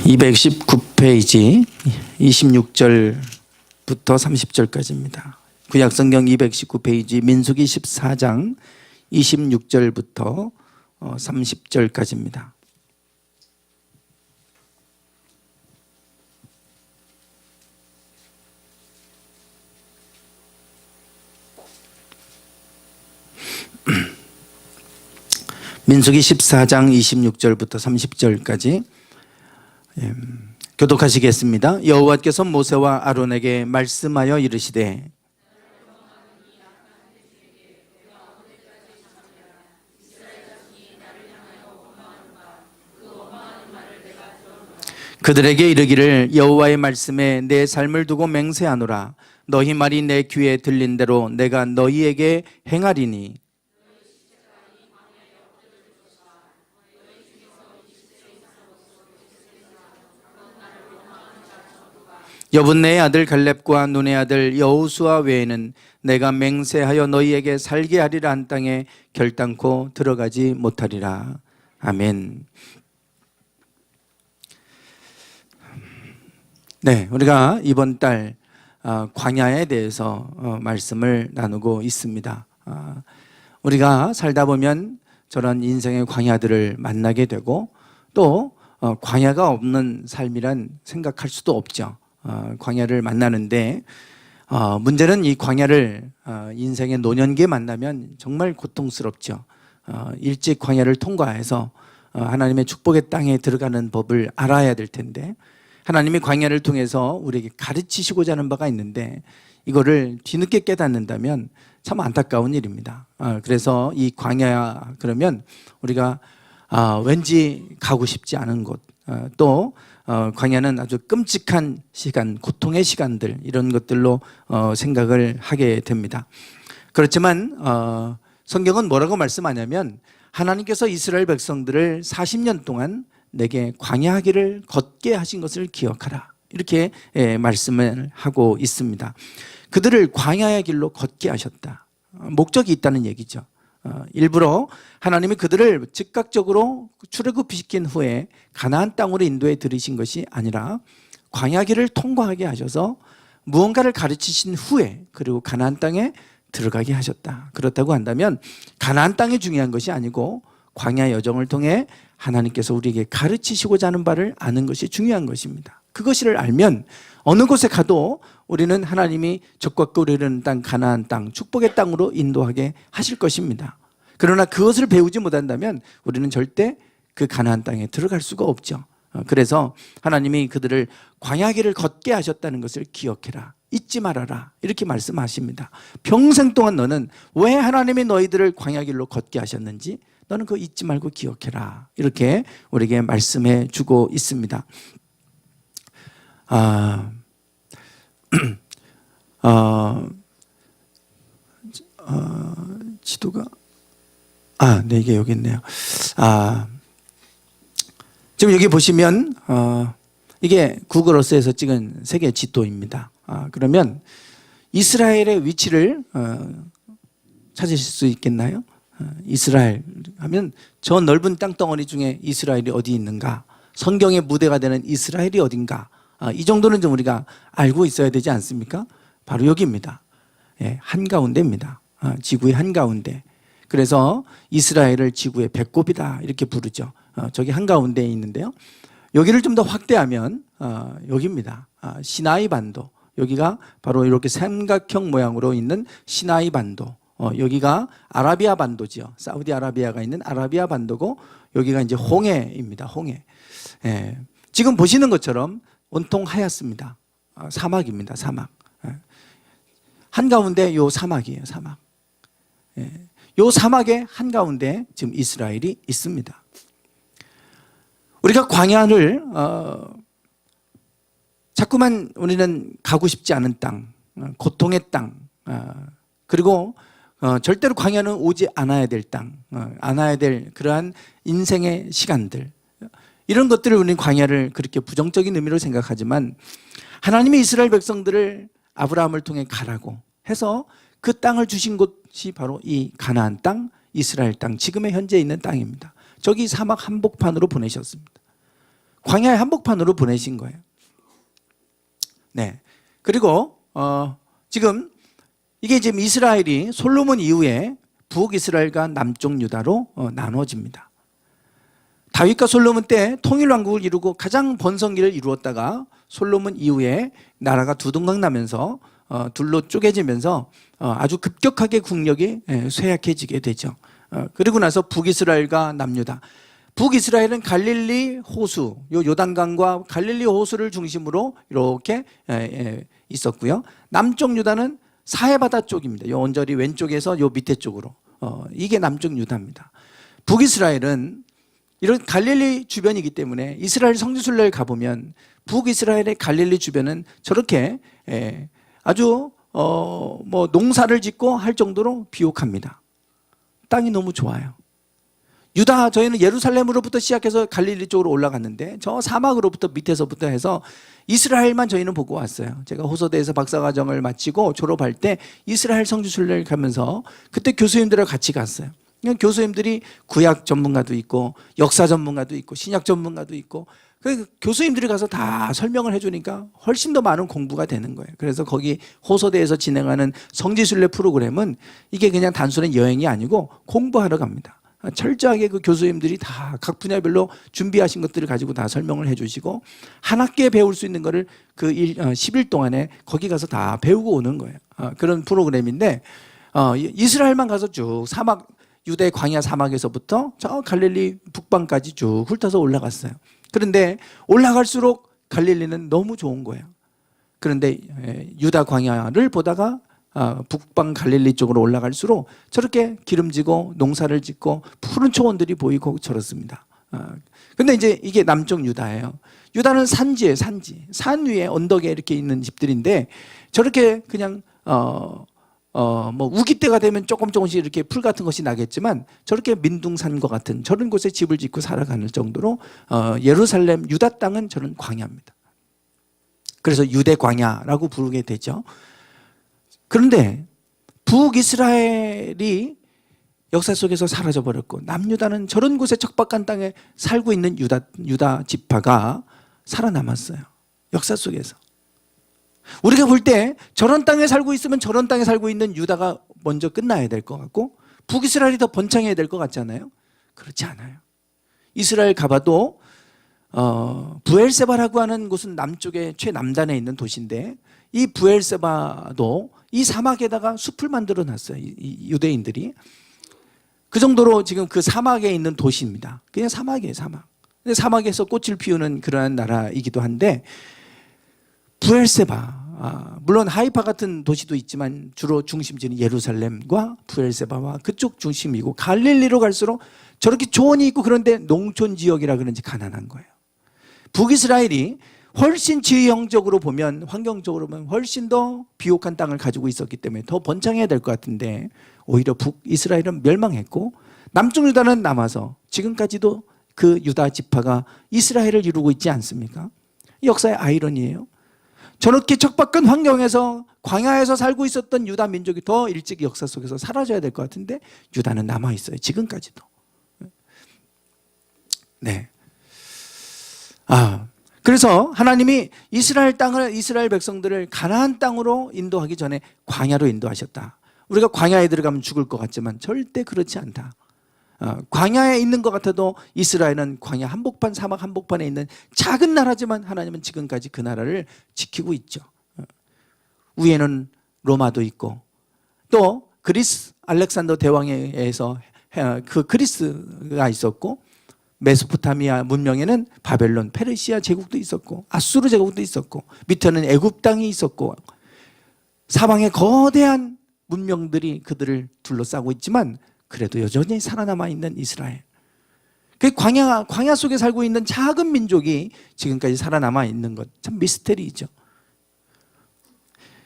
219페이지 26절부터 30절까지입니다. 구약성경 219페이지 민수기 14장 26절부터 30절까지입니다. 민수기 14장 26절부터 30절까지 교독하시겠습니다. 여호와께서 모세와 아론에게 말씀하여 이르시되 그들에게 이르기를 여호와의 말씀에 내 삶을 두고 맹세하노라. 너희 말이 내 귀에 들린 대로 내가 너희에게 행하리니 여분네의 아들 갈렙과 눈의 아들 여호수아 외에는 내가 맹세하여 너희에게 살게 하리라 한 땅에 결단코 들어가지 못하리라. 아멘. 네, 우리가 이번 달 광야에 대해서 말씀을 나누고 있습니다. 우리가 살다 보면 저런 인생의 광야들을 만나게 되고 또 광야가 없는 삶이란 생각할 수도 없죠. 광야를 만나는데 문제는 이 광야를 인생의 노년기에 만나면 정말 고통스럽죠. 일찍 광야를 통과해서 하나님의 축복의 땅에 들어가는 법을 알아야 될 텐데 하나님이 광야를 통해서 우리에게 가르치시고자 하는 바가 있는데 이거를 뒤늦게 깨닫는다면 참 안타까운 일입니다. 그래서 이 광야 그러면 우리가 왠지 가고 싶지 않은 곳, 또 광야는 아주 끔찍한 시간, 고통의 시간들 이런 것들로 생각을 하게 됩니다. 그렇지만 성경은 뭐라고 말씀하냐면 하나님께서 이스라엘 백성들을 40년 동안 내게 광야길을 걷게 하신 것을 기억하라 이렇게 말씀을 하고 있습니다. 그들을 광야의 길로 걷게 하셨다. 목적이 있다는 얘기죠. 일부러 하나님이 그들을 즉각적으로 출애굽시킨 후에 가나안 땅으로 인도해 들이신 것이 아니라 광야길을 통과하게 하셔서 무언가를 가르치신 후에 그리고 가나안 땅에 들어가게 하셨다. 그렇다고 한다면 가나안 땅이 중요한 것이 아니고 광야 여정을 통해 하나님께서 우리에게 가르치시고자 하는 바를 아는 것이 중요한 것입니다. 그것을 알면 어느 곳에 가도 우리는 하나님이 적과 꿀이 흐르는 땅 가나안 땅 축복의 땅으로 인도하게 하실 것입니다. 그러나 그것을 배우지 못한다면 우리는 절대 그 가나안 땅에 들어갈 수가 없죠. 그래서 하나님이 그들을 광야길을 걷게 하셨다는 것을 기억해라. 잊지 말아라. 이렇게 말씀하십니다. 평생 동안 너는 왜 하나님이 너희들을 광야길로 걷게 하셨는지 너는 그거 잊지 말고 기억해라. 이렇게 우리에게 말씀해 주고 있습니다. 지도가 네, 이게 여기 있네요. 지금 여기 보시면 이게 구글 어스에서 찍은 세계 지도입니다. 그러면 이스라엘의 위치를 찾으실 수 있겠나요? 이스라엘 하면 저 넓은 땅덩어리 중에 이스라엘이 어디 있는가? 성경의 무대가 되는 이스라엘이 어딘가? 이 정도는 좀 우리가 알고 있어야 되지 않습니까? 바로 여기입니다. 한가운데입니다. 지구의 한가운데. 그래서 이스라엘을 지구의 배꼽이다 이렇게 부르죠. 저기 한가운데에 있는데요. 여기를 좀 더 확대하면 여기입니다. 시나이 반도. 여기가 바로 이렇게 삼각형 모양으로 있는 시나이 반도. 여기가 아라비아 반도죠. 사우디아라비아가 있는 아라비아 반도고 여기가 이제 홍해입니다. 홍해. 지금 보시는 것처럼 온통 하얗습니다. 사막입니다. 사막. 한가운데 요 사막이에요. 사막. 요 사막의 한가운데 지금 이스라엘이 있습니다. 우리가 광야를 자꾸만 우리는 가고 싶지 않은 땅, 고통의 땅, 그리고 절대로 광야는 오지 않아야 될 땅, 않아야 될 그러한 인생의 시간들 이런 것들을 우리는 광야를 그렇게 부정적인 의미로 생각하지만 하나님이 이스라엘 백성들을 아브라함을 통해 가라고 해서 그 땅을 주신 곳이 바로 이 가나안 땅, 이스라엘 땅, 지금의 현재 있는 땅입니다. 저기 사막 한복판으로 보내셨습니다. 광야의 한복판으로 보내신 거예요. 네. 그리고 지금 이게 지금 이스라엘이 솔로몬 이후에 북이스라엘과 남쪽 유다로 나눠집니다. 다윗과 솔로몬 때 통일왕국을 이루고 가장 번성기를 이루었다가 솔로몬 이후에 나라가 두동강 나면서 둘로 쪼개지면서 아주 급격하게 국력이 쇠약해지게 되죠. 그리고 나서 북이스라엘과 남유다. 북이스라엘은 갈릴리 호수, 요 요단강과 갈릴리 호수를 중심으로 이렇게 있었고요. 남쪽 유다는 사해바다 쪽입니다. 요 언저리 왼쪽에서 요 밑에 쪽으로 이게 남쪽 유다입니다. 북이스라엘은 이런 갈릴리 주변이기 때문에 이스라엘 성지순례를 가보면 북이스라엘의 갈릴리 주변은 저렇게 아주 뭐 농사를 짓고 할 정도로 비옥합니다. 땅이 너무 좋아요. 유다, 저희는 예루살렘으로부터 시작해서 갈릴리 쪽으로 올라갔는데 저 사막으로부터 밑에서부터 해서 이스라엘만 저희는 보고 왔어요. 제가 호서대에서 박사과정을 마치고 졸업할 때 이스라엘 성지순례를 가면서 그때 교수님들과 같이 갔어요. 교수님들이 구약 전문가도 있고 역사 전문가도 있고 신약 전문가도 있고 그 교수님들이 가서 다 설명을 해주니까 훨씬 더 많은 공부가 되는 거예요. 그래서 거기 호서대에서 진행하는 성지순례 프로그램은 이게 그냥 단순한 여행이 아니고 공부하러 갑니다. 철저하게 그 교수님들이 다 각 분야별로 준비하신 것들을 가지고 다 설명을 해주시고 한 학기에 배울 수 있는 거를 그 10일 동안에 거기 가서 다 배우고 오는 거예요. 그런 프로그램인데 이스라엘만 가서 쭉 사막 유대 광야 사막에서부터 저 갈릴리 북방까지 쭉 훑어서 올라갔어요. 그런데 올라갈수록 갈릴리는 너무 좋은 거예요. 그런데 유다 광야를 보다가 북방 갈릴리 쪽으로 올라갈수록 저렇게 기름지고 농사를 짓고 푸른 초원들이 보이고 저렇습니다. 근데 이제 이게 남쪽 유다예요. 유다는 산지예요, 산지. 산 위에 언덕에 이렇게 있는 집들인데 저렇게 그냥 뭐 우기 때가 되면 조금씩 이렇게 풀 같은 것이 나겠지만 저렇게 민둥산과 같은 저런 곳에 집을 짓고 살아가는 정도로 예루살렘 유다 땅은 저런 광야입니다. 그래서 유대 광야라고 부르게 되죠. 그런데 북이스라엘이 역사 속에서 사라져 버렸고 남유다는 저런 곳에 척박한 땅에 살고 있는 유다 지파가 살아남았어요. 역사 속에서. 우리가 볼 때 저런 땅에 살고 있으면 저런 땅에 살고 있는 유다가 먼저 끝나야 될 것 같고 북이스라엘이 더 번창해야 될 것 같잖아요. 그렇지 않아요. 이스라엘 가봐도 부엘세바라고 하는 곳은 남쪽의 최남단에 있는 도시인데 이 부엘세바도 이 사막에다가 숲을 만들어 놨어요. 이 유대인들이. 그 정도로 지금 그 사막에 있는 도시입니다. 그냥 사막이에요, 사막. 근데 사막에서 꽃을 피우는 그러한 나라이기도 한데 부엘세바, 물론 하이파 같은 도시도 있지만 주로 중심지는 예루살렘과 부엘세바와 그쪽 중심이고 갈릴리로 갈수록 저렇게 조언이 있고 그런데 농촌 지역이라 그런지 가난한 거예요. 북이스라엘이 훨씬 지형적으로 보면 환경적으로 보면 훨씬 더 비옥한 땅을 가지고 있었기 때문에 더 번창해야 될 것 같은데 오히려 북이스라엘은 멸망했고 남쪽 유다는 남아서 지금까지도 그 유다 지파가 이스라엘을 이루고 있지 않습니까? 역사의 아이러니예요. 저렇게 척박한 환경에서 광야에서 살고 있었던 유다 민족이 더 일찍 역사 속에서 사라져야 될 것 같은데 유다는 남아있어요. 지금까지도. 네. 그래서 하나님이 이스라엘 땅을 이스라엘 백성들을 가나안 땅으로 인도하기 전에 광야로 인도하셨다. 우리가 광야에 들어가면 죽을 것 같지만 절대 그렇지 않다. 광야에 있는 것 같아도 이스라엘은 광야 한복판 사막 한복판에 있는 작은 나라지만 하나님은 지금까지 그 나라를 지키고 있죠. 위에는 로마도 있고 또 그리스 알렉산더 대왕에 의해서 그 그리스가 있었고 메소포타미아 문명에는 바벨론, 페르시아 제국도 있었고 아수르 제국도 있었고 밑에는 애굽 땅이 있었고 사방에 거대한 문명들이 그들을 둘러싸고 있지만 그래도 여전히 살아남아 있는 이스라엘. 그 광야 속에 살고 있는 작은 민족이 지금까지 살아남아 있는 것 참 미스테리이죠.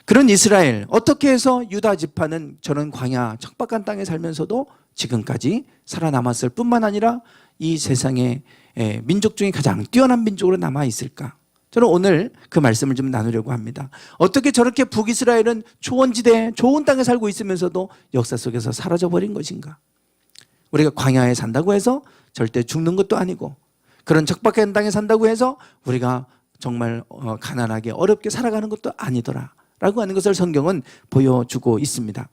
그런 이스라엘 어떻게 해서 유다 지파는 저런 광야 척박한 땅에 살면서도 지금까지 살아남았을 뿐만 아니라 이 세상에 민족 중에 가장 뛰어난 민족으로 남아 있을까? 저는 오늘 그 말씀을 좀 나누려고 합니다. 어떻게 저렇게 북이스라엘은 초원지대 좋은 땅에 살고 있으면서도 역사 속에서 사라져버린 것인가? 우리가 광야에 산다고 해서 절대 죽는 것도 아니고 그런 척박한 땅에 산다고 해서 우리가 정말 가난하게 어렵게 살아가는 것도 아니더라 라고 하는 것을 성경은 보여주고 있습니다.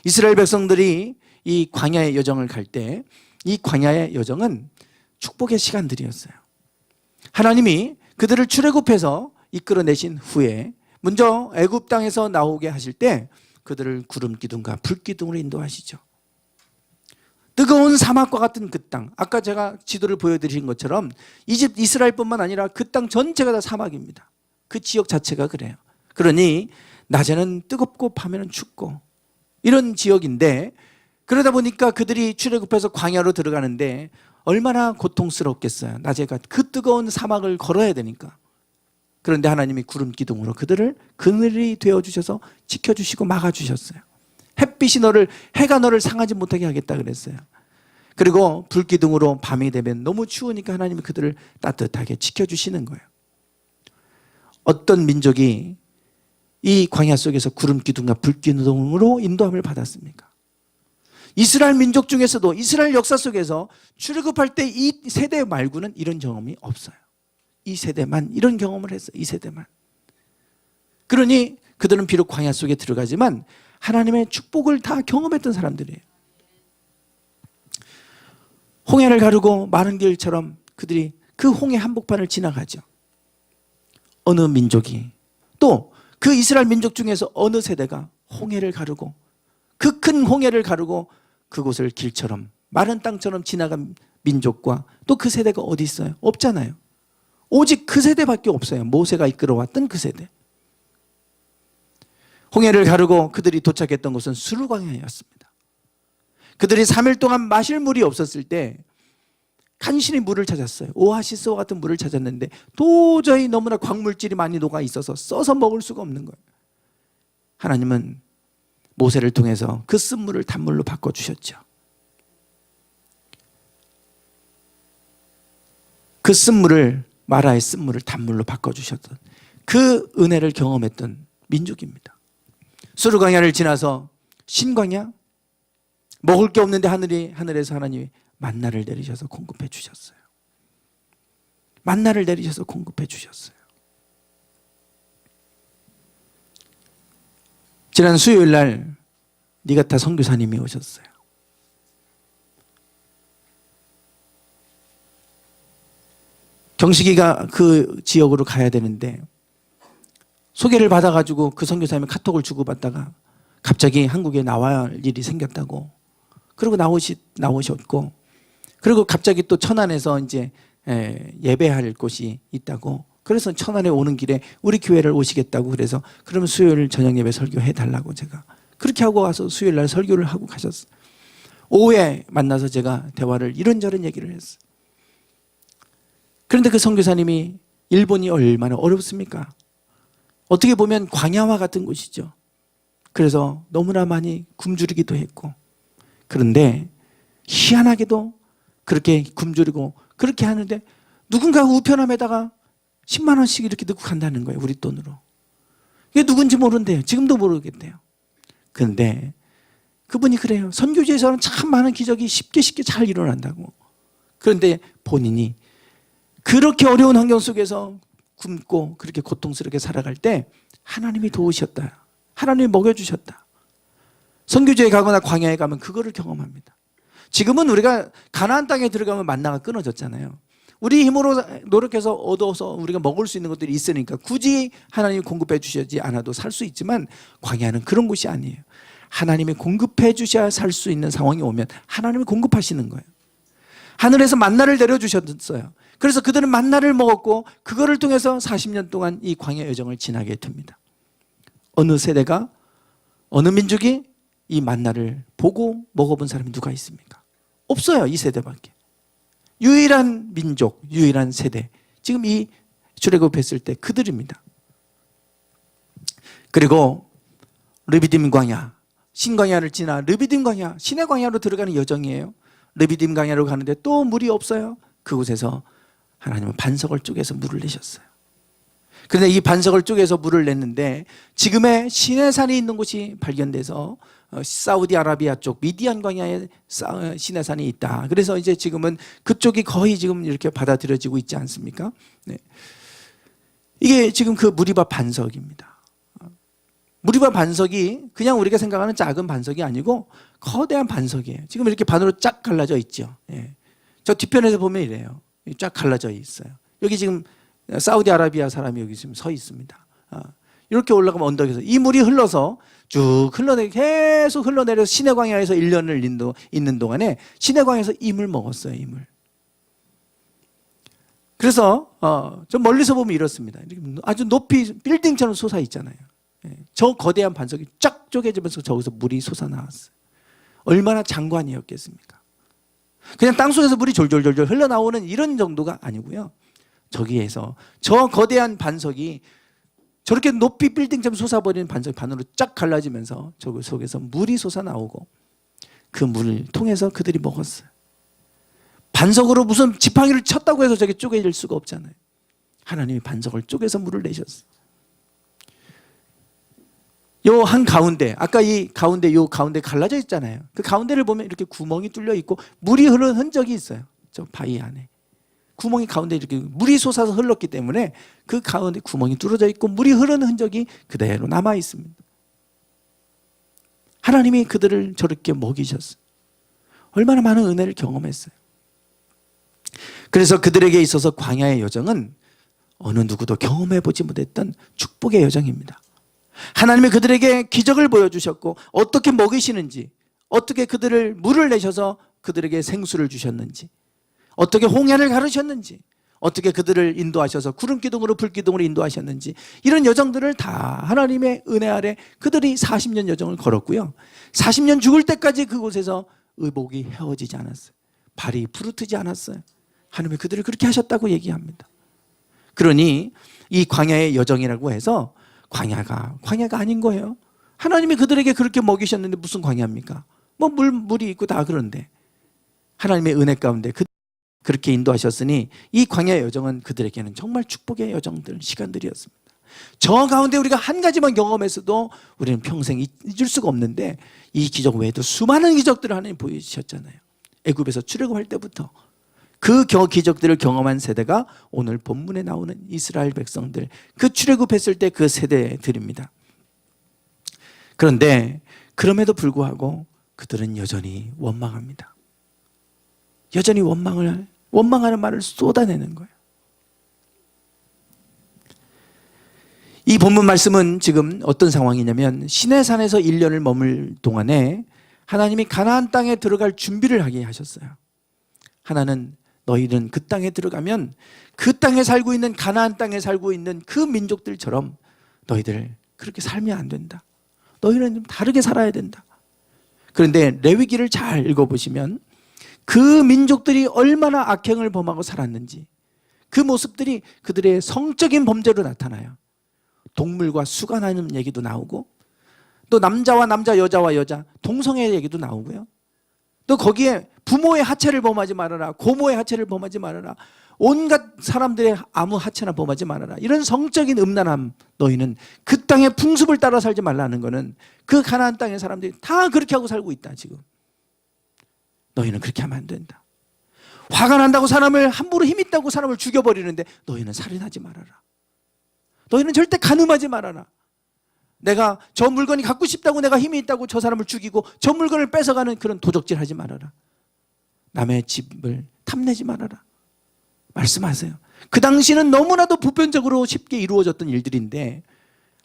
이스라엘 백성들이 이 광야의 여정을 갈 때 이 광야의 여정은 축복의 시간들이었어요. 하나님이 그들을 출애굽해서 이끌어내신 후에 먼저 애굽 땅에서 나오게 하실 때 그들을 구름 기둥과 불 기둥으로 인도하시죠. 뜨거운 사막과 같은 그 땅, 아까 제가 지도를 보여드린 것처럼 이스라엘뿐만 아니라 그 땅 전체가 다 사막입니다. 그 지역 자체가 그래요. 그러니 낮에는 뜨겁고 밤에는 춥고 이런 지역인데, 그러다 보니까 그들이 출애굽해서 광야로 들어가는데 얼마나 고통스럽겠어요. 낮에 그 뜨거운 사막을 걸어야 되니까. 그런데 하나님이 구름 기둥으로 그들을 그늘이 되어주셔서 지켜주시고 막아주셨어요. 해가 너를 상하지 못하게 하겠다 그랬어요. 그리고 불 기둥으로 밤이 되면 너무 추우니까 하나님이 그들을 따뜻하게 지켜주시는 거예요. 어떤 민족이 이 광야 속에서 구름 기둥과 불 기둥으로 인도함을 받았습니까? 이스라엘 민족 중에서도 이스라엘 역사 속에서 출애굽할 때 이 세대 말고는 이런 경험이 없어요. 이 세대만 이런 경험을 했어요. 이 세대만. 그러니 그들은 비록 광야 속에 들어가지만 하나님의 축복을 다 경험했던 사람들이에요. 홍해를 가르고 마른 길처럼 그들이 그 홍해 한복판을 지나가죠. 어느 민족이, 또 그 이스라엘 민족 중에서 어느 세대가 홍해를 가르고, 그 큰 홍해를 가르고 그곳을 길처럼 마른 땅처럼 지나간 민족과 또 그 세대가 어디 있어요? 없잖아요. 오직 그 세대밖에 없어요. 모세가 이끌어왔던 그 세대. 홍해를 가르고 그들이 도착했던 곳은 수르광야였습니다. 그들이 3일 동안 마실 물이 없었을 때 간신히 물을 찾았어요. 오아시스와 같은 물을 찾았는데 도저히 너무나 광물질이 많이 녹아 있어서 써서 먹을 수가 없는 거예요. 하나님은 모세를 통해서 그 쓴물을 단물로 바꿔주셨죠. 그 쓴물을, 마라의 쓴물을 단물로 바꿔주셨던 그 은혜를 경험했던 민족입니다. 수르광야를 지나서 신광야, 먹을 게 없는데 하늘에서 하나님이 만나를 내리셔서 공급해 주셨어요. 만나를 내리셔서 공급해 주셨어요. 지난 수요일 날 니가타 선교사님이 오셨어요. 경식이가 그 지역으로 가야 되는데 소개를 받아가지고 그 선교사님이 카톡을 주고받다가 갑자기 한국에 나와야 할 일이 생겼다고, 그리고 나오셨고, 그리고 갑자기 또 천안에서 이제 예배할 곳이 있다고, 그래서 천안에 오는 길에 우리 교회를 오시겠다고, 그래서 그러면 수요일 저녁 예배 설교해 달라고 제가 그렇게 하고 와서 수요일 날 설교를 하고 가셨어요. 오후에 만나서 제가 대화를 이런저런 얘기를 했어요. 그런데 그 선교사님이 일본이 얼마나 어렵습니까? 어떻게 보면 광야와 같은 곳이죠. 그래서 너무나 많이 굶주리기도 했고, 그런데 희한하게도 그렇게 굶주리고 그렇게 하는데 누군가 우편함에다가 10만 원씩 이렇게 넣고 간다는 거예요. 우리 돈으로. 이게 누군지 모른대요. 지금도 모르겠대요. 그런데 그분이 그래요. 선교지에서는 참 많은 기적이 쉽게 잘 일어난다고. 그런데 본인이 그렇게 어려운 환경 속에서 굶고 그렇게 고통스럽게 살아갈 때 하나님이 도우셨다. 하나님이 먹여주셨다. 선교지에 가거나 광야에 가면 그거를 경험합니다. 지금은 우리가 가나안 땅에 들어가면 만나가 끊어졌잖아요. 우리 힘으로 노력해서 얻어서 우리가 먹을 수 있는 것들이 있으니까 굳이 하나님이 공급해 주시지 않아도 살 수 있지만, 광야는 그런 곳이 아니에요. 하나님이 공급해 주셔야 살 수 있는 상황이 오면 하나님이 공급하시는 거예요. 하늘에서 만나를 내려주셨어요. 그래서 그들은 만나를 먹었고 그거를 통해서 40년 동안 이 광야 여정을 지나게 됩니다. 어느 세대가, 어느 민족이 이 만나를 보고 먹어본 사람이 누가 있습니까? 없어요. 이 세대밖에. 유일한 민족, 유일한 세대, 지금 이 출애굽했을 때 그들입니다. 그리고 르비딤 광야, 신광야를 지나 르비딤 광야, 신의 광야로 들어가는 여정이에요. 르비딤 광야로 가는데 또 물이 없어요. 그곳에서 하나님은 반석을 쪼개서 물을 내셨어요. 그런데 이 반석을 쪼개서 물을 냈는데 지금의 시내산이 있는 곳이 발견돼서 사우디아라비아 쪽 미디안 광야에 시내산이 있다. 그래서 이제 지금은 그쪽이 거의 지금 이렇게 받아들여지고 있지 않습니까? 네. 이게 지금 그 무리바 반석입니다. 무리바 반석이 그냥 우리가 생각하는 작은 반석이 아니고 거대한 반석이에요. 지금 이렇게 반으로 쫙 갈라져 있죠. 예. 저 뒤편에서 보면 이래요. 쫙 갈라져 있어요. 여기 지금 사우디아라비아 사람이 여기 지금 서 있습니다. 이렇게 올라가면 언덕에서 이 물이 흘러서 쭉 계속 흘러내려서 시내광야에서 1년을 있는 동안에 시내광야에서 임을 먹었어요. 임을. 그래서 좀 멀리서 보면 이렇습니다. 아주 높이 빌딩처럼 솟아 있잖아요. 저 거대한 반석이 쫙 쪼개지면서 저기서 물이 솟아나왔어요. 얼마나 장관이었겠습니까? 그냥 땅속에서 물이 졸졸졸졸 흘러나오는 이런 정도가 아니고요. 저기에서 저 거대한 반석이 저렇게 높이 빌딩처럼 솟아버리는 반석이 반으로 쫙 갈라지면서 저 속에서 물이 솟아나오고 그 물을 통해서 그들이 먹었어요. 반석으로 무슨 지팡이를 쳤다고 해서 저게 쪼개질 수가 없잖아요. 하나님이 반석을 쪼개서 물을 내셨어요. 요 한 가운데, 아까 이 가운데, 요 가운데 갈라져 있잖아요. 그 가운데를 보면 이렇게 구멍이 뚫려 있고 물이 흐르는 흔적이 있어요. 저 바위 안에. 구멍이 가운데 이렇게 물이 솟아서 흘렀기 때문에 그 가운데 구멍이 뚫어져 있고 물이 흐르는 흔적이 그대로 남아 있습니다. 하나님이 그들을 저렇게 먹이셨어요. 얼마나 많은 은혜를 경험했어요. 그래서 그들에게 있어서 광야의 여정은 어느 누구도 경험해보지 못했던 축복의 여정입니다. 하나님이 그들에게 기적을 보여주셨고 어떻게 먹이시는지, 어떻게 그들을 물을 내셔서 그들에게 생수를 주셨는지, 어떻게 홍해를 가르셨는지, 어떻게 그들을 인도하셔서 구름기둥으로 불기둥으로 인도하셨는지, 이런 여정들을 다 하나님의 은혜 아래 그들이 40년 여정을 걸었고요. 40년 죽을 때까지 그곳에서 의복이 헤어지지 않았어요. 발이 부르트지 않았어요. 하나님이 그들을 그렇게 하셨다고 얘기합니다. 그러니 이 광야의 여정이라고 해서 광야가 아닌 거예요. 하나님이 그들에게 그렇게 먹이셨는데 무슨 광야입니까? 뭐 물이 있고 다 그런데 하나님의 은혜 가운데 그렇게 인도하셨으니 이 광야의 여정은 그들에게는 정말 축복의 여정들, 시간들이었습니다. 저 가운데 우리가 한 가지만 경험했어도 우리는 평생 잊을 수가 없는데 이 기적 외에도 수많은 기적들을 하나님 보여주셨잖아요. 애굽에서 출애굽할 때부터 그 기적들을 경험한 세대가 오늘 본문에 나오는 이스라엘 백성들, 그 출애굽했을 때 그 세대들입니다. 그런데 그럼에도 불구하고 그들은 여전히 원망합니다. 여전히 원망하는 말을 쏟아내는 거예요. 이 본문 말씀은 지금 어떤 상황이냐면 시내산에서 1년을 머물 동안에 하나님이 가나안 땅에 들어갈 준비를 하게 하셨어요. 하나는 너희는 그 땅에 들어가면 그 땅에 살고 있는 가나안 땅에 살고 있는 그 민족들처럼 너희들 그렇게 살면 안 된다. 너희는 좀 다르게 살아야 된다. 그런데 레위기를 잘 읽어보시면 그 민족들이 얼마나 악행을 범하고 살았는지 그 모습들이 그들의 성적인 범죄로 나타나요. 동물과 수간하는 얘기도 나오고 또 남자와 남자, 여자와 여자, 동성애 얘기도 나오고요. 또 거기에 부모의 하체를 범하지 말아라, 고모의 하체를 범하지 말아라, 온갖 사람들의 아무 하체나 범하지 말아라, 이런 성적인 음란함, 너희는 그 땅의 풍습을 따라 살지 말라는 거는 그 가나안 땅의 사람들이 다 그렇게 하고 살고 있다. 지금 너희는 그렇게 하면 안 된다. 화가 난다고 사람을 함부로 힘 있다고 사람을 죽여버리는데 너희는 살인하지 말아라. 너희는 절대 간음하지 말아라. 내가 저 물건이 갖고 싶다고 내가 힘이 있다고 저 사람을 죽이고 저 물건을 뺏어가는 그런 도적질 하지 말아라. 남의 집을 탐내지 말아라. 말씀하세요. 그 당시는 너무나도 보편적으로 쉽게 이루어졌던 일들인데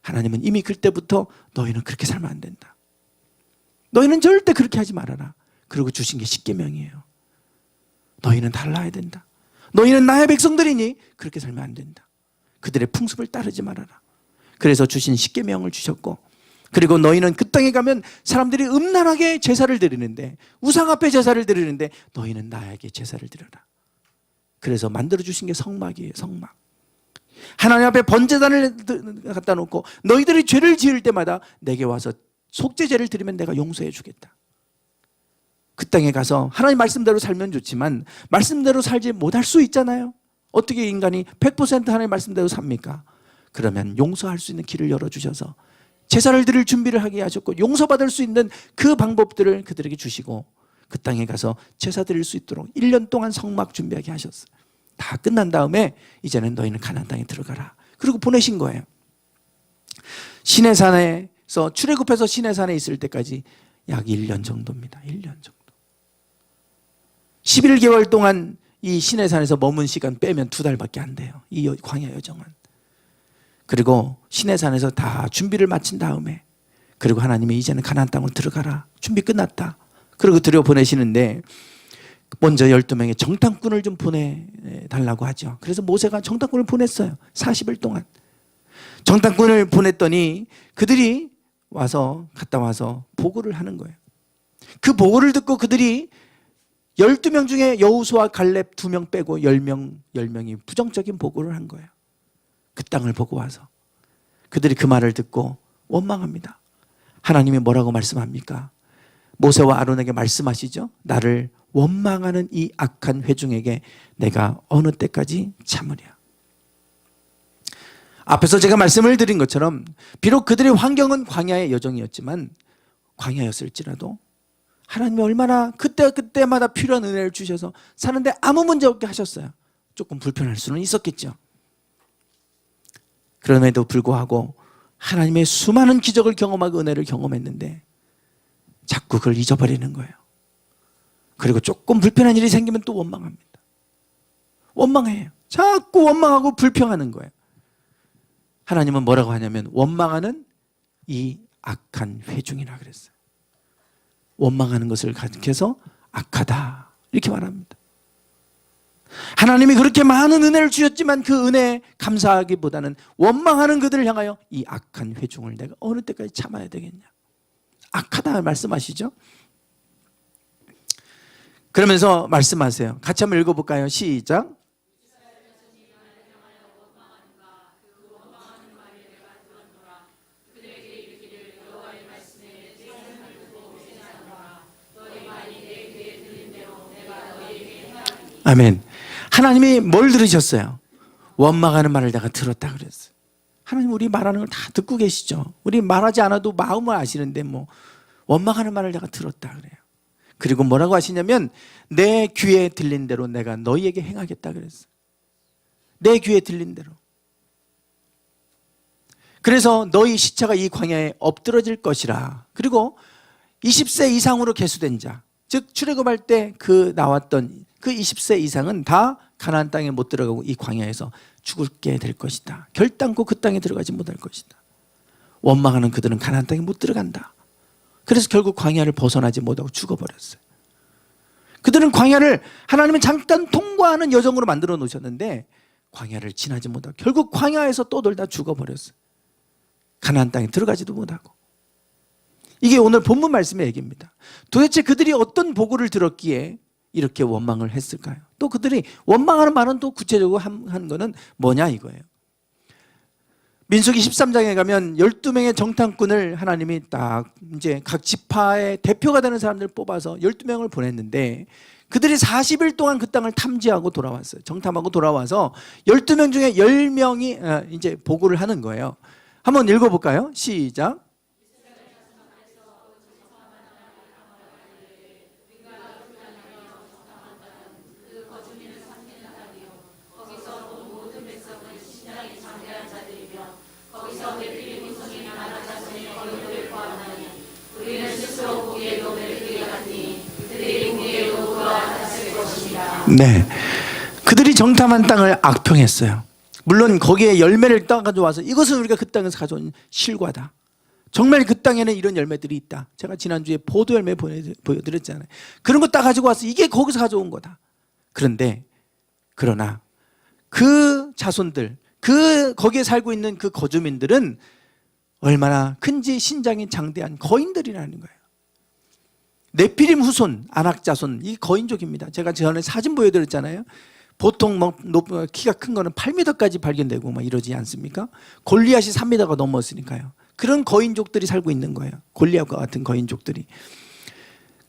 하나님은 이미 그때부터 너희는 그렇게 살면 안 된다. 너희는 절대 그렇게 하지 말아라. 그리고 주신 게 십계명이에요. 너희는 달라야 된다. 너희는 나의 백성들이니 그렇게 살면 안 된다. 그들의 풍습을 따르지 말아라. 그래서 주신 십계명을 주셨고, 그리고 너희는 그 땅에 가면 사람들이 음란하게 제사를 드리는데, 우상 앞에 제사를 드리는데 너희는 나에게 제사를 드려라. 그래서 만들어 주신 게 성막이에요. 성막. 하나님 앞에 번제단을 갖다 놓고 너희들이 죄를 지을 때마다 내게 와서 속죄제를 드리면 내가 용서해 주겠다. 그 땅에 가서 하나님 말씀대로 살면 좋지만 말씀대로 살지 못할 수 있잖아요. 어떻게 인간이 100% 하나님 말씀대로 삽니까? 그러면 용서할 수 있는 길을 열어주셔서 제사를 드릴 준비를 하게 하셨고 용서받을 수 있는 그 방법들을 그들에게 주시고 그 땅에 가서 제사 드릴 수 있도록 1년 동안 성막 준비하게 하셨어요. 다 끝난 다음에 이제는 너희는 가나안 땅에 들어가라. 그리고 보내신 거예요. 시내산에서 출애굽해서 시내산에 있을 때까지 약 1년 정도입니다. 1년 정도. 11개월 동안 이 시내산에서 머문 시간 빼면 2달밖에 안 돼요. 이 광야 여정은. 그리고 시내산에서 다 준비를 마친 다음에 그리고 하나님이 이제는 가나안 땅으로 들어가라. 준비 끝났다. 그리고 들여보내시는데 먼저 12명의 정탐꾼을 좀 보내달라고 하죠. 그래서 모세가 정탐꾼을 보냈어요. 40일 동안. 정탐꾼을 보냈더니 그들이 갔다 와서 보고를 하는 거예요. 그 보고를 듣고 그들이 12명 중에 여호수아 갈렙 2명 빼고 10명이 부정적인 보고를 한 거예요. 그 땅을 보고 와서 그들이 그 말을 듣고 원망합니다. 하나님이 뭐라고 말씀합니까? 모세와 아론에게 말씀하시죠. 나를 원망하는 이 악한 회중에게 내가 어느 때까지 참으랴. 앞에서 제가 말씀을 드린 것처럼 비록 그들의 환경은 광야의 여정이었지만 광야였을지라도 하나님이 얼마나 그때마다 필요한 은혜를 주셔서 사는데 아무 문제 없게 하셨어요. 조금 불편할 수는 있었겠죠. 그럼에도 불구하고 하나님의 수많은 기적을 경험하고 은혜를 경험했는데 자꾸 그걸 잊어버리는 거예요. 그리고 조금 불편한 일이 생기면 또 원망합니다. 원망해요. 자꾸 원망하고 불평하는 거예요. 하나님은 뭐라고 하냐면 원망하는 이 악한 회중이라 그랬어요. 원망하는 것을 가리켜서 악하다 이렇게 말합니다. 하나님이 그렇게 많은 은혜를 주셨지만 그 은혜에 감사하기보다는 원망하는 그들을 향하여 이 악한 회중을 내가 어느 때까지 참아야 되겠냐. 악하다 말씀하시죠. 그러면서 말씀하세요. 같이 한번 읽어볼까요? 시작. 아멘. 하나님이 뭘 들으셨어요? 원망하는 말을 내가 들었다 그랬어요. 하나님 우리 말하는 걸 다 듣고 계시죠. 우리 말하지 않아도 마음을 아시는데 뭐 원망하는 말을 내가 들었다 그래요. 그리고 뭐라고 하시냐면 내 귀에 들린 대로 내가 너희에게 행하겠다 그랬어요. 내 귀에 들린 대로. 그래서 너희 시체가 이 광야에 엎드러질 것이라. 그리고 20세 이상으로 계수된 자, 즉 출애굽할 때 나왔던 그 20세 이상은 다 가나안 땅에 못 들어가고 이 광야에서 죽게 될 것이다. 결단코 그 땅에 들어가지 못할 것이다. 원망하는 그들은 가나안 땅에 못 들어간다. 그래서 결국 광야를 벗어나지 못하고 죽어버렸어요. 그들은 광야를 하나님은 잠깐 통과하는 여정으로 만들어 놓으셨는데 광야를 지나지 못하고 결국 광야에서 떠돌다 죽어버렸어요. 가나안 땅에 들어가지도 못하고. 이게 오늘 본문 말씀의 얘기입니다. 도대체 그들이 어떤 보고를 들었기에 이렇게 원망을 했을까요? 또 그들이 원망하는 말은 또 구체적으로 한 거는 뭐냐 이거예요. 민수기 13장에 가면 12명의 정탐꾼을 하나님이 딱 이제 각 지파의 대표가 되는 사람들을 뽑아서 12명을 보냈는데 그들이 40일 동안 그 땅을 탐지하고 돌아왔어요. 정탐하고 돌아와서 12명 중에 10명이 이제 보고를 하는 거예요. 한번 읽어볼까요? 시작. 네, 그들이 정탐한 땅을 악평했어요. 물론 거기에 열매를 따가지고 와서 이것은 우리가 그 땅에서 가져온 실과다. 정말 그 땅에는 이런 열매들이 있다. 제가 지난주에 포도 열매 보여드렸잖아요. 그런 거 따가지고 와서 이게 거기서 가져온 거다. 그러나 그 자손들, 거기에 살고 있는 그 거주민들은 얼마나 큰지 신장이 장대한 거인들이라는 거예요. 네피림 후손, 아낙 자손, 이 거인족입니다. 제가 전에 사진 보여드렸잖아요. 보통 키가 큰 거는 8m까지 발견되고 막 이러지 않습니까? 골리앗이 3m가 넘었으니까요. 그런 거인족들이 살고 있는 거예요. 골리앗과 같은 거인족들이.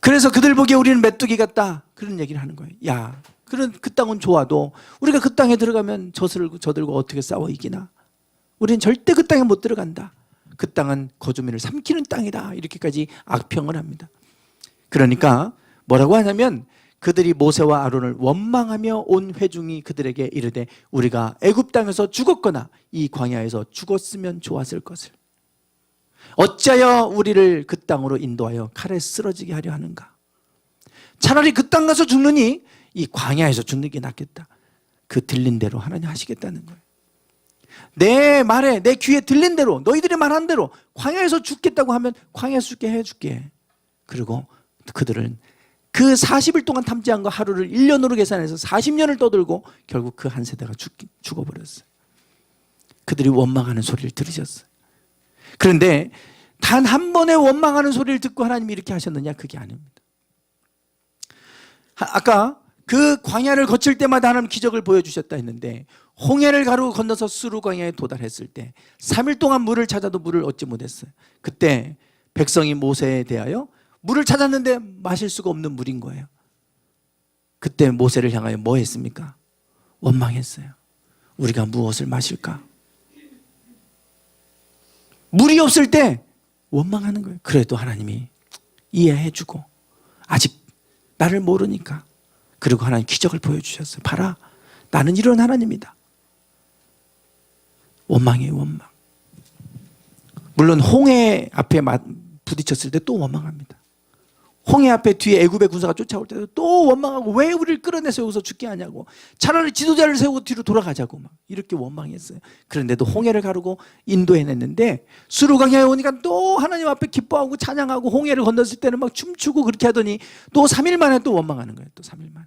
그래서 그들 보기에 우리는 메뚜기 같다. 그런 얘기를 하는 거예요. 야, 그 땅은 좋아도 우리가 그 땅에 들어가면 저들과 어떻게 싸워 이기나? 우리는 절대 그 땅에 못 들어간다. 그 땅은 거주민을 삼키는 땅이다. 이렇게까지 악평을 합니다. 그러니까 뭐라고 하냐면 그들이 모세와 아론을 원망하며 온 회중이 그들에게 이르되 우리가 애굽 땅에서 죽었거나 이 광야에서 죽었으면 좋았을 것을 어찌하여 우리를 그 땅으로 인도하여 칼에 쓰러지게 하려 하는가. 차라리 그 땅 가서 죽느니 이 광야에서 죽는 게 낫겠다. 그 들린 대로 하나님 하시겠다는 거예요. 내 말에 내 귀에 들린 대로 너희들이 말한 대로 광야에서 죽겠다고 하면 광야에서 죽게 해줄게. 그리고 그들은 그 40일 동안 탐지한 거 하루를 1년으로 계산해서 40년을 떠들고 결국 그 한 세대가 죽어버렸어요. 그들이 원망하는 소리를 들으셨어요. 그런데 단 한 번의 원망하는 소리를 듣고 하나님이 이렇게 하셨느냐? 그게 아닙니다. 아까 그 광야를 거칠 때마다 하나님 기적을 보여주셨다 했는데 홍해를 가르고 건너서 수르 광야에 도달했을 때 3일 동안 물을 찾아도 물을 얻지 못했어요. 그때 백성이 모세에 대하여 물을 찾았는데 마실 수가 없는 물인 거예요. 그때 모세를 향하여 뭐 했습니까? 원망했어요. 우리가 무엇을 마실까? 물이 없을 때 원망하는 거예요. 그래도 하나님이 이해해주고 아직 나를 모르니까. 그리고 하나님 기적을 보여주셨어요. 봐라, 나는 이런 하나님이다. 원망이에요, 원망. 물론 홍해 앞에 부딪혔을 때 또 원망합니다. 홍해 앞에 뒤에 애굽의 군사가 쫓아올 때도 또 원망하고 왜 우리를 끌어내서 여기서 죽게 하냐고, 차라리 지도자를 세우고 뒤로 돌아가자고 막 이렇게 원망했어요. 그런데도 홍해를 가르고 인도해냈는데 수르강야에 오니까 또 하나님 앞에 기뻐하고 찬양하고 홍해를 건넜을 때는 막 춤추고 그렇게 하더니 또 3일 만에 또 원망하는 거예요. 또 3일 만에.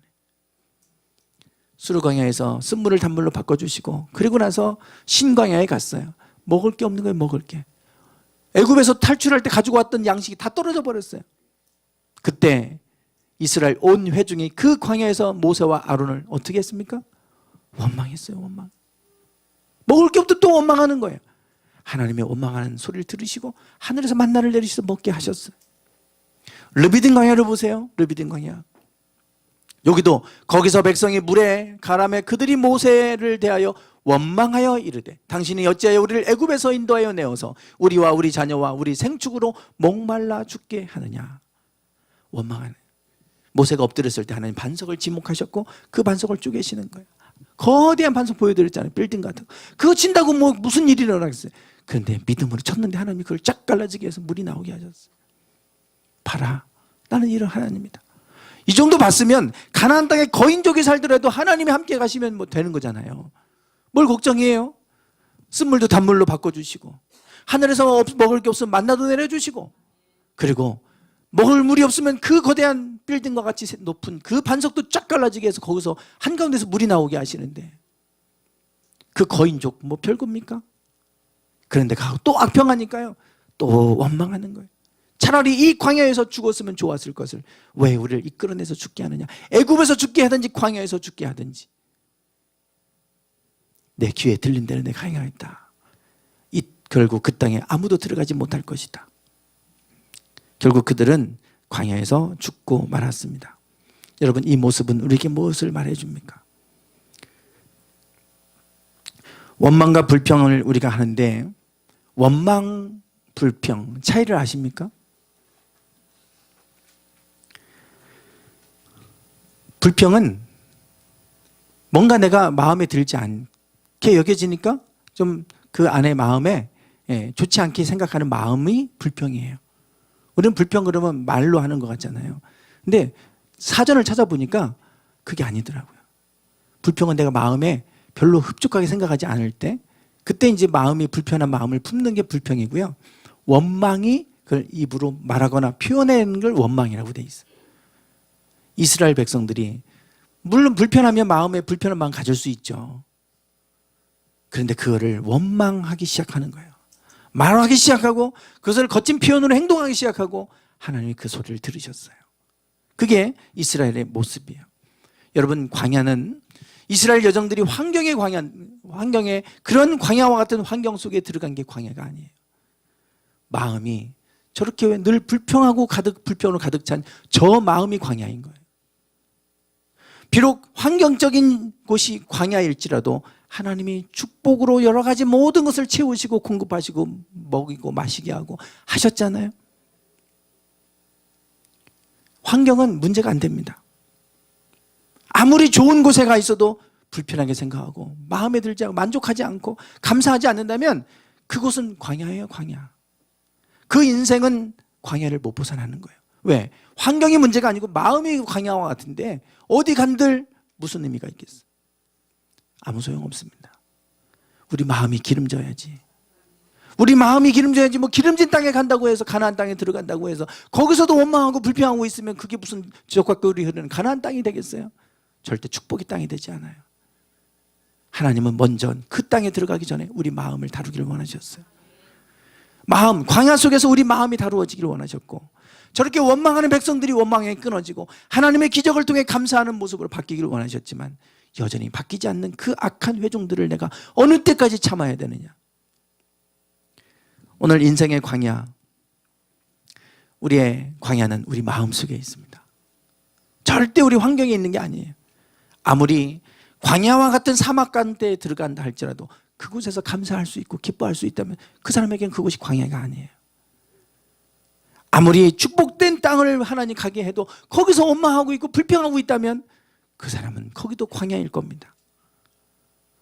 수르강야에서 쓴물을 단물로 바꿔주시고 그리고 나서 신광야에 갔어요. 먹을 게 없는 거예요. 먹을 게. 애굽에서 탈출할 때 가지고 왔던 양식이 다 떨어져 버렸어요. 그때 이스라엘 온 회중이 그 광야에서 모세와 아론을 어떻게 했습니까? 원망했어요. 원망. 먹을 게 없듯 또 원망하는 거예요. 하나님의 원망하는 소리를 들으시고 하늘에서 만나를 내리셔서 먹게 하셨어요. 르비딘 광야를 보세요. 르비딘 광야. 여기도 거기서 백성이 물에 가람에 그들이 모세를 대하여 원망하여 이르되 당신이 어찌하여 우리를 애굽에서 인도하여 내어서 우리와 우리 자녀와 우리 생축으로 목말라 죽게 하느냐. 원망하네. 모세가 엎드렸을 때 하나님 반석을 지목하셨고 그 반석을 쪼개시는 거예요. 거대한 반석 보여드렸잖아요. 빌딩 같은 거. 그거 친다고 뭐 무슨 일이 일어나겠어요. 그런데 믿음으로 쳤는데 하나님이 그걸 쫙 갈라지게 해서 물이 나오게 하셨어요. 봐라, 나는 이런 하나님이다. 이 정도 봤으면 가나안 땅에 거인족이 살더라도 하나님이 함께 가시면 뭐 되는 거잖아요. 뭘 걱정해요? 쓴물도 단물로 바꿔주시고 하늘에서 먹을 게 없으면 만나도 내려주시고 그리고 먹을 물이 없으면 그 거대한 빌딩과 같이 높은 그 반석도 쫙 갈라지게 해서 거기서 한가운데서 물이 나오게 하시는데 그 거인족 뭐 별겁니까? 그런데 가고 또 악평하니까요. 또 원망하는 거예요. 차라리 이 광야에서 죽었으면 좋았을 것을 왜 우리를 이끌어내서 죽게 하느냐. 애굽에서 죽게 하든지 광야에서 죽게 하든지 내 귀에 들린 대로 내가 행하겠다. 결국 그 땅에 아무도 들어가지 못할 것이다. 결국 그들은 광야에서 죽고 말았습니다. 여러분, 이 모습은 우리에게 무엇을 말해줍니까? 원망과 불평을 우리가 하는데 원망, 불평 차이를 아십니까? 불평은 뭔가 내가 마음에 들지 않게 여겨지니까 좀 그 안에 마음에 좋지 않게 생각하는 마음이 불평이에요. 우리는 불평 그러면 말로 하는 것 같잖아요. 근데 사전을 찾아보니까 그게 아니더라고요. 불평은 내가 마음에 별로 흡족하게 생각하지 않을 때 그때 이제 마음이 불편한 마음을 품는 게 불평이고요. 원망이 그걸 입으로 말하거나 표현하는 걸 원망이라고 돼 있어요. 이스라엘 백성들이 물론 불편하면 마음에 불편한 마음 가질 수 있죠. 그런데 그거를 원망하기 시작하는 거예요. 말하기 시작하고 그것을 거친 표현으로 행동하기 시작하고 하나님이 그 소리를 들으셨어요. 그게 이스라엘의 모습이에요. 여러분, 광야는 이스라엘 여정들이 환경에 그런 광야와 같은 환경 속에 들어간 게 광야가 아니에요. 마음이 저렇게 왜 늘 불평하고 불평으로 가득 찬 저 마음이 광야인 거예요. 비록 환경적인 곳이 광야일지라도 하나님이 축복으로 여러 가지 모든 것을 채우시고 공급하시고 먹이고 마시게 하고 하셨잖아요. 환경은 문제가 안 됩니다. 아무리 좋은 곳에 가 있어도 불편하게 생각하고 마음에 들지 않고 만족하지 않고 감사하지 않는다면 그곳은 광야예요, 광야. 그 인생은 광야를 못 벗어나는 거예요. 왜? 환경이 문제가 아니고 마음이 광야와 같은데 어디 간들 무슨 의미가 있겠어? 아무 소용 없습니다. 우리 마음이 기름져야지. 우리 마음이 기름져야지. 뭐 기름진 땅에 간다고 해서 가나안 땅에 들어간다고 해서 거기서도 원망하고 불평하고 있으면 그게 무슨 지옥과 꿀이 흐르는 가나안 땅이 되겠어요? 절대 축복의 땅이 되지 않아요. 하나님은 먼저 그 땅에 들어가기 전에 우리 마음을 다루기를 원하셨어요. 마음, 광야 속에서 우리 마음이 다루어지기를 원하셨고 저렇게 원망하는 백성들이 원망에 끊어지고 하나님의 기적을 통해 감사하는 모습으로 바뀌기를 원하셨지만 여전히 바뀌지 않는 그 악한 회중들을 내가 어느 때까지 참아야 되느냐. 오늘 인생의 광야, 우리의 광야는 우리 마음속에 있습니다. 절대 우리 환경에 있는 게 아니에요. 아무리 광야와 같은 사막 가운데 들어간다 할지라도 그곳에서 감사할 수 있고 기뻐할 수 있다면 그 사람에게는 그곳이 광야가 아니에요. 아무리 축복된 땅을 하나님 가게 해도 거기서 원망하고 있고 불평하고 있다면 그 사람은 거기도 광야일 겁니다.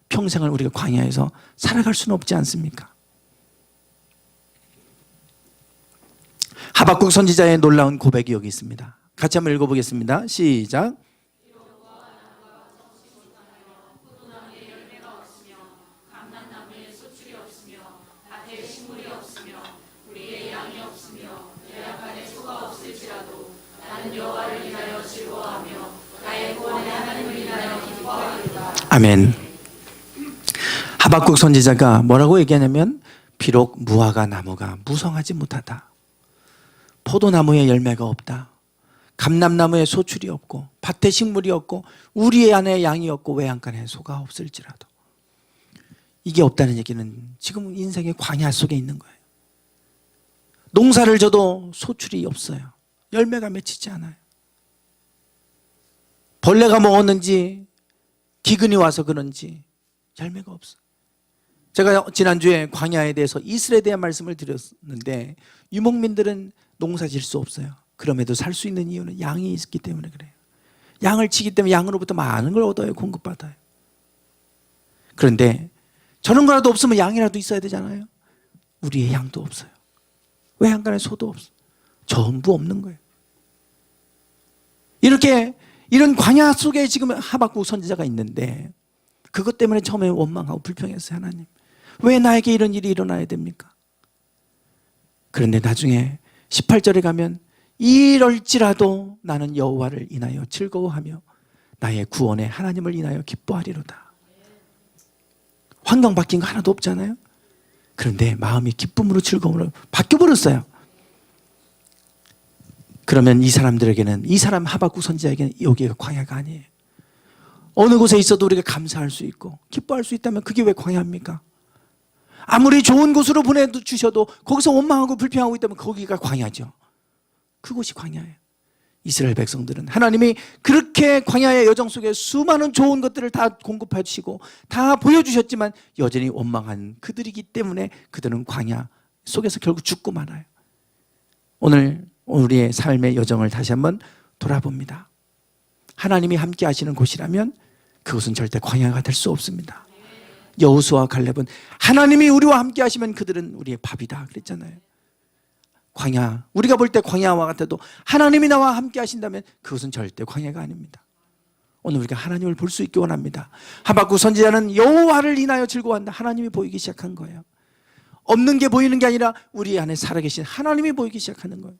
평생을 우리가 광야에서 살아갈 수는 없지 않습니까? 하박국 선지자의 놀라운 고백이 여기 있습니다. 같이 한번 읽어보겠습니다. 시작. 아멘. 하박국 선지자가 뭐라고 얘기하냐면 비록 무화과 나무가 무성하지 못하다, 포도나무에 열매가 없다, 감람나무에 소출이 없고 밭에 식물이 없고 우리 안에 양이 없고 외양간에 소가 없을지라도, 이게 없다는 얘기는 지금 인생의 광야 속에 있는 거예요. 농사를 져도 소출이 없어요. 열매가 맺히지 않아요. 벌레가 먹었는지 기근이 와서 그런지 열매가 없어. 제가 지난주에 광야에 대해서 이슬에 대한 말씀을 드렸는데 유목민들은 농사 질 수 없어요. 그럼에도 살 수 있는 이유는 양이 있기 때문에 그래요. 양을 치기 때문에 양으로부터 많은 걸 얻어요. 공급받아요. 그런데 저런 거라도 없으면 양이라도 있어야 되잖아요. 우리의 양도 없어요. 외양간에 소도 없어. 전부 없는 거예요. 이런 광야 속에 지금 하박국 선지자가 있는데 그것 때문에 처음에 원망하고 불평했어요. 하나님, 왜 나에게 이런 일이 일어나야 됩니까? 그런데 나중에 18절에 가면 이럴지라도 나는 여호와를 인하여 즐거워하며 나의 구원의 하나님을 인하여 기뻐하리로다. 환경 바뀐 거 하나도 없잖아요. 그런데 마음이 기쁨으로 즐거움으로 바뀌어버렸어요. 그러면 이 사람들에게는, 이 사람 하박국 선지자에게는 여기가 광야가 아니에요. 어느 곳에 있어도 우리가 감사할 수 있고 기뻐할 수 있다면 그게 왜 광야입니까? 아무리 좋은 곳으로 보내주셔도 거기서 원망하고 불평하고 있다면 거기가 광야죠. 그곳이 광야예요. 이스라엘 백성들은 하나님이 그렇게 광야의 여정 속에 수많은 좋은 것들을 다 공급해 주시고 다 보여주셨지만 여전히 원망한 그들이기 때문에 그들은 광야 속에서 결국 죽고 말아요. 오늘 우리의 삶의 여정을 다시 한번 돌아봅니다. 하나님이 함께 하시는 곳이라면 그것은 절대 광야가 될 수 없습니다. 여호수아와 갈렙은 하나님이 우리와 함께 하시면 그들은 우리의 밥이다 그랬잖아요. 광야, 우리가 볼 때 광야와 같아도 하나님이 나와 함께 하신다면 그것은 절대 광야가 아닙니다. 오늘 우리가 하나님을 볼 수 있기 원합니다. 하박국 선지자는 여호와를 인하여 즐거워한다. 하나님이 보이기 시작한 거예요. 없는 게 보이는 게 아니라 우리 안에 살아계신 하나님이 보이기 시작하는 거예요.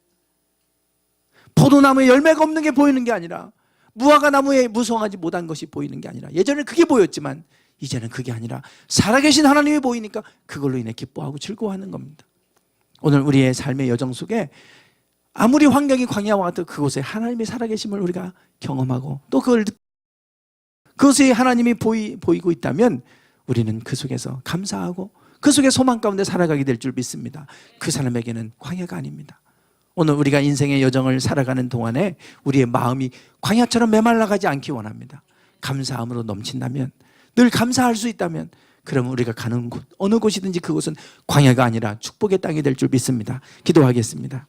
포도나무에 열매가 없는 게 보이는 게 아니라 무화과 나무에 무성하지 못한 것이 보이는 게 아니라, 예전에 그게 보였지만 이제는 그게 아니라 살아계신 하나님이 보이니까 그걸로 인해 기뻐하고 즐거워하는 겁니다. 오늘 우리의 삶의 여정 속에 아무리 환경이 광야와 같아도 그곳에 하나님이 살아계심을 우리가 경험하고 또 그것이 하나님이 보이고 있다면 우리는 그 속에서 감사하고 그 속에 소망 가운데 살아가게 될 줄 믿습니다. 그 사람에게는 광야가 아닙니다. 오늘 우리가 인생의 여정을 살아가는 동안에 우리의 마음이 광야처럼 메말라가지 않기 원합니다. 감사함으로 넘친다면, 늘 감사할 수 있다면, 그러면 우리가 가는 곳, 어느 곳이든지 그곳은 광야가 아니라 축복의 땅이 될 줄 믿습니다. 기도하겠습니다.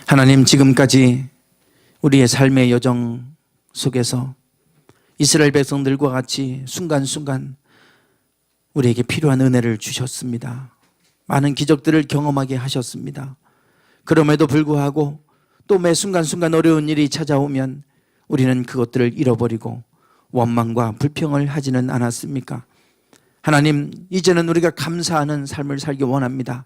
하나님, 지금까지 우리의 삶의 여정 속에서 이스라엘 백성들과 같이 순간순간 우리에게 필요한 은혜를 주셨습니다. 많은 기적들을 경험하게 하셨습니다. 그럼에도 불구하고 또 매 순간순간 어려운 일이 찾아오면 우리는 그것들을 잃어버리고 원망과 불평을 하지는 않았습니까? 하나님, 이제는 우리가 감사하는 삶을 살기 원합니다.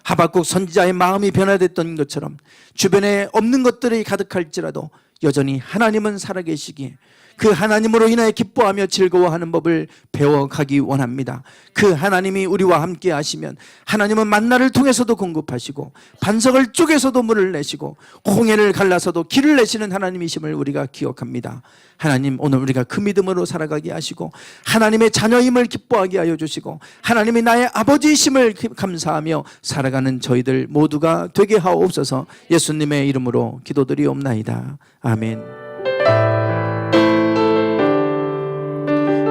하박국 선지자의 마음이 변화됐던 것처럼 주변에 없는 것들이 가득할지라도 여전히 하나님은 살아계시기에 그 하나님으로 인하여 기뻐하며 즐거워하는 법을 배워가기 원합니다. 그 하나님이 우리와 함께 하시면 하나님은 만나를 통해서도 공급하시고 반석을 쪼개서도 물을 내시고 홍해를 갈라서도 길을 내시는 하나님이심을 우리가 기억합니다. 하나님, 오늘 우리가 그 믿음으로 살아가게 하시고 하나님의 자녀임을 기뻐하게 하여 주시고 하나님이 나의 아버지이심을 감사하며 살아가는 저희들 모두가 되게 하옵소서. 예수님의 이름으로 기도드리옵나이다. 아멘.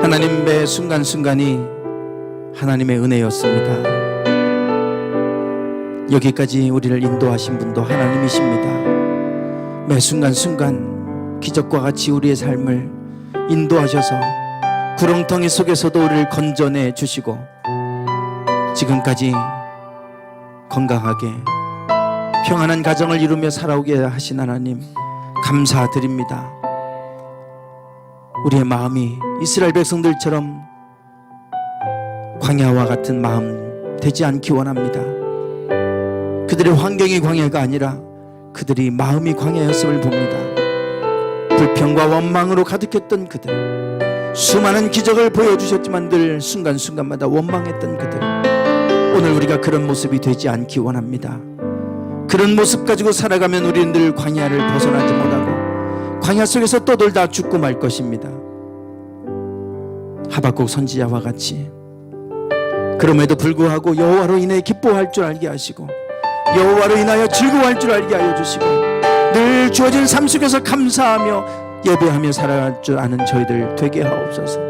하나님의 순간순간이 하나님의 은혜였습니다. 여기까지 우리를 인도하신 분도 하나님이십니다. 매 순간순간 기적과 같이 우리의 삶을 인도하셔서 구렁텅이 속에서도 우리를 건져내 주시고 지금까지 건강하게 평안한 가정을 이루며 살아오게 하신 하나님, 감사드립니다. 우리의 마음이 이스라엘 백성들처럼 광야와 같은 마음 되지 않기 원합니다. 그들의 환경이 광야가 아니라 그들이 마음이 광야였음을 봅니다. 불평과 원망으로 가득했던 그들, 수많은 기적을 보여주셨지만 늘 순간순간마다 원망했던 그들, 오늘 우리가 그런 모습이 되지 않기 원합니다. 그런 모습 가지고 살아가면 우리는 늘 광야를 벗어나지 못하고 광야 속에서 떠돌다 죽고 말 것입니다. 하박국 선지자와 같이 그럼에도 불구하고 여호와로 인해 기뻐할 줄 알게 하시고 여호와로 인하여 즐거워할 줄 알게 하여 주시고 늘 주어진 삶 속에서 감사하며 예배하며 살아갈 줄 아는 저희들 되게 하옵소서.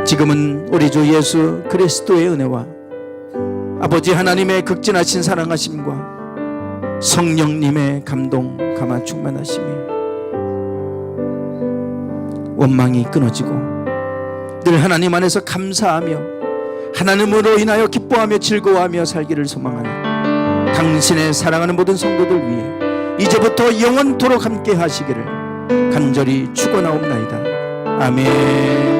지금은 우리 주 예수 그리스도의 은혜와 아버지 하나님의 극진하신 사랑하심과 성령님의 감동 감화 충만하심이 원망이 끊어지고 늘 하나님 안에서 감사하며 하나님으로 인하여 기뻐하며 즐거워하며 살기를 소망하는 당신의 사랑하는 모든 성도들 위해 이제부터 영원토록 함께 하시기를 간절히 축원하옵나이다. 아멘.